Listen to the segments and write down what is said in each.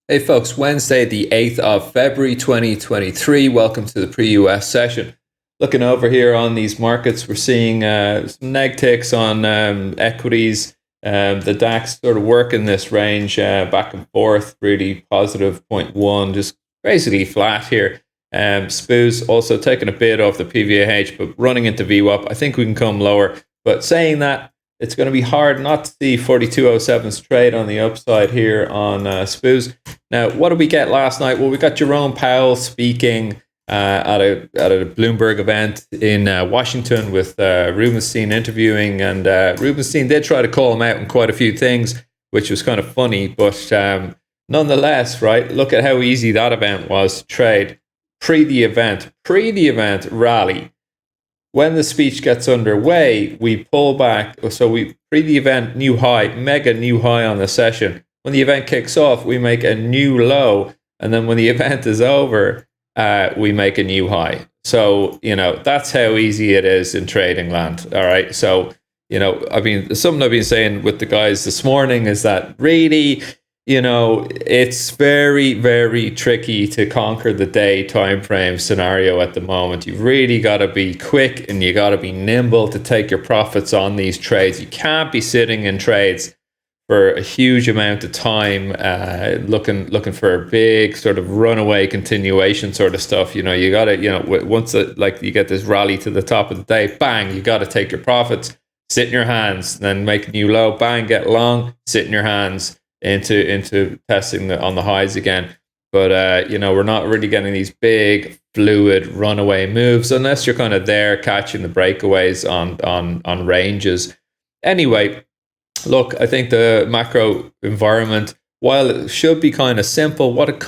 Hey folks, Wednesday the 8th of February 2023. Welcome to the pre-US session. Looking over here on these markets, we're seeing some neg ticks on equities. The DAX sort of working this range back and forth, really positive zero point 0.1, just basically flat here. SPOOs also taking a bit off the PVAH, but running into VWAP. I think we can come lower. But saying that, it's going to be hard not to see 4207's trade on the upside here on SPOOs. Now, what did we get last night? Well, we got Jerome Powell speaking at a Bloomberg event in Washington with Rubenstein interviewing, and Rubenstein did try to call him out on quite a few things, which was kind of funny. But nonetheless, right, look at how easy that event was to trade pre the event rally. When the speech gets underway, we pull back. So we pre the event new high, mega new high on the session. When the event kicks off, we make a new low. And then when the event is over, we make a new high. So, that's how easy it is in trading land. All right. So, something I've been saying with the guys this morning is that really, it's very, very tricky to conquer the day time frame scenario at the moment. You've really got to be quick and you got to be nimble to take your profits on these trades. You can't be sitting in trades for a huge amount of time, looking for a big sort of runaway continuation sort of stuff. You got to, once you get this rally to the top of the day, bang, you got to take your profits, sit in your hands, then make a new low, bang, get long, sit in your hands into testing on the highs again. But we're not really getting these big fluid runaway moves unless you're kind of there catching the breakaways on ranges. Anyway, look, I think the macro environment, while it should be kind of simple, what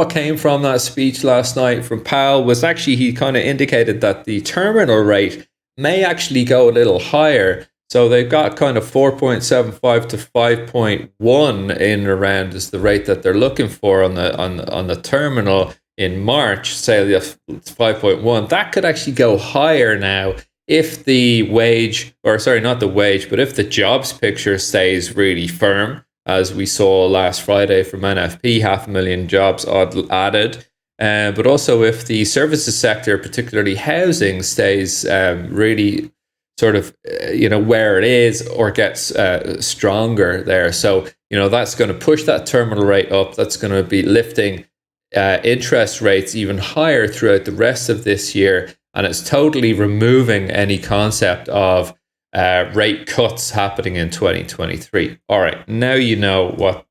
came from that speech last night from Powell was actually he kind of indicated that the terminal rate may actually go a little higher. So they've got kind of 4.75 to 5.1 in around is the rate that they're looking for on the terminal in March. Say 5.1. That could actually go higher now if the if the jobs picture stays really firm, as we saw last Friday from NFP, 500,000 jobs added. But also if the services sector, particularly housing, stays really sort of where it is or gets stronger there. So that's going to push that terminal rate up. That's going to be lifting interest rates even higher throughout the rest of this year, and it's totally removing any concept of rate cuts happening in 2023. All right, now you know what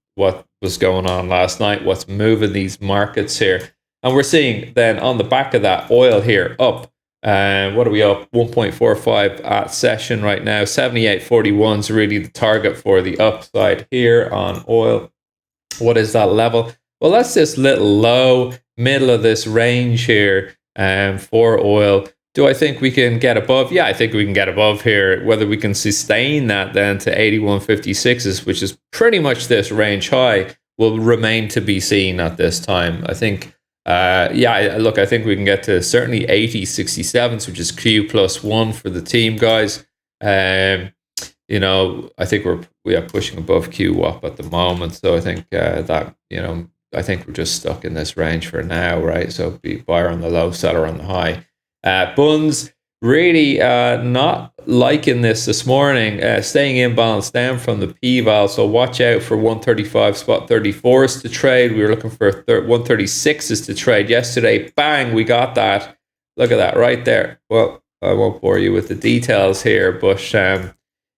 was going on last night, what's moving these markets here, and we're seeing then on the back of that oil here up. What are we up? 1.45 at session right now. 78.41 is really the target for the upside here on oil. What is that level? Well, that's this little low, middle of this range here for oil. Do I think we can get above? Yeah, I think we can get above here. Whether we can sustain that then to 81.56s, which is pretty much this range high, will remain to be seen at this time. I think I think we can get to certainly 80.67s, which is Q plus 1 for the team, guys. I think we are pushing above QWAP at the moment. So I think I think we're just stuck in this range for now, right? So be buyer on the low, seller on the high. Bunds really not liking this morning, staying imbalanced down from the P-val. So watch out for 135 spot 34s to trade. We were looking for 136s to trade yesterday. Bang, we got that. Look at that right there. Well, I won't bore you with the details here, but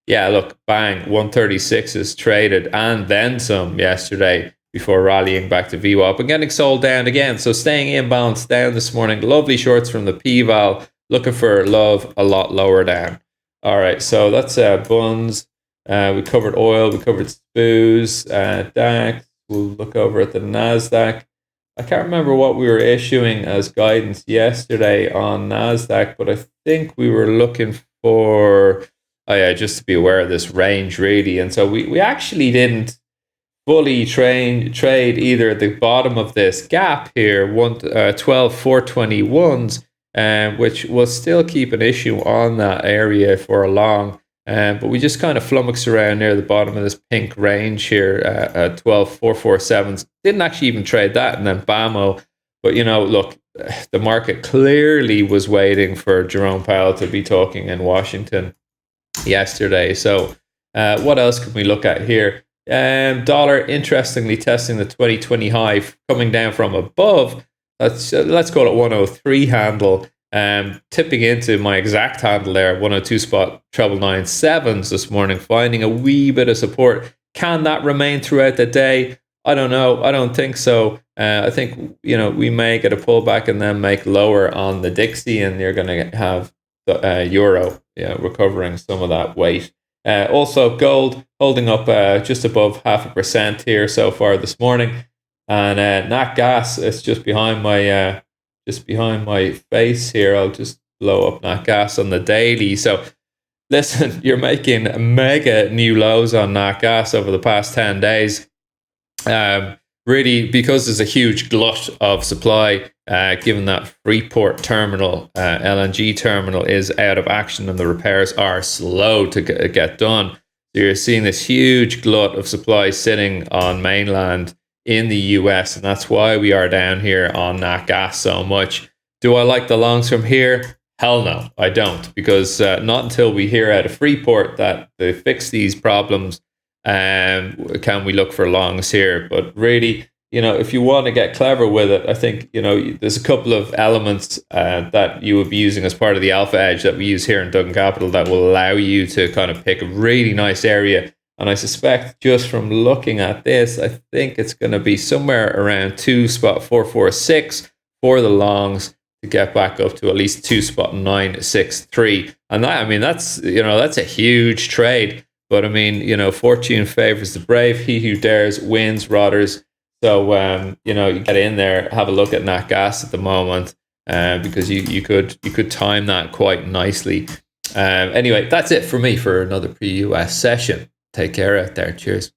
look, bang, 136s traded and then some yesterday before rallying back to VWAP and getting sold down again. So staying imbalanced down this morning. Lovely shorts from the P-val. Looking for love a lot lower down. All right, so that's Bunds. We covered oil, we covered SPOOs, DAX. We'll look over at the NASDAQ. I can't remember what we were issuing as guidance yesterday on NASDAQ, but I think we were looking for, just to be aware of this range really. And so we actually didn't fully trade either at the bottom of this gap here, 12,421s, which will still keep an issue on that area for a long But we just kind of flummoxed around near the bottom of this pink range here at 12,447s. Didn't actually even trade that, and then BAMO. But, look, the market clearly was waiting for Jerome Powell to be talking in Washington yesterday. So what else can we look at here? Dollar, interestingly, testing the 2020 high, coming down from above. Let's call it 103 handle. Tipping into my exact handle there, 102 spot, treble 97s this morning, finding a wee bit of support. Can that remain throughout the day? I don't know. I don't think so. I think, we may get a pullback and then make lower on the Dixie, and you're going to have the euro recovering some of that weight. Also, gold holding up just above 0.5% here so far this morning. And Nat Gas is just behind my face here. I'll just blow up Nat Gas on the daily. So listen, you're making mega new lows on Nat Gas over the past 10 days. Really, because there's a huge glut of supply, given that Freeport terminal, LNG terminal, is out of action and the repairs are slow to get done. So you're seeing this huge glut of supply sitting on mainland in the US, and that's why we are down here on Nat Gas so much. Do I like the longs from here? Hell no, I don't, because not until we hear out of Freeport that they fix these problems can we look for longs here. But really, if you want to get clever with it, I think, there's a couple of elements that you would be using as part of the alpha edge that we use here in Duggan Capital that will allow you to kind of pick a really nice area. And I suspect just from looking at this, I think it's going to be somewhere around 2.446 for the longs to get back up to at least 2.963. And that's a huge trade. But fortune favors the brave. He who dares wins, Rodders. So, you get in there, have a look at Nat Gas at the moment, because you could time that quite nicely. Anyway, that's it for me for another pre-US session. Take care out there. Cheers.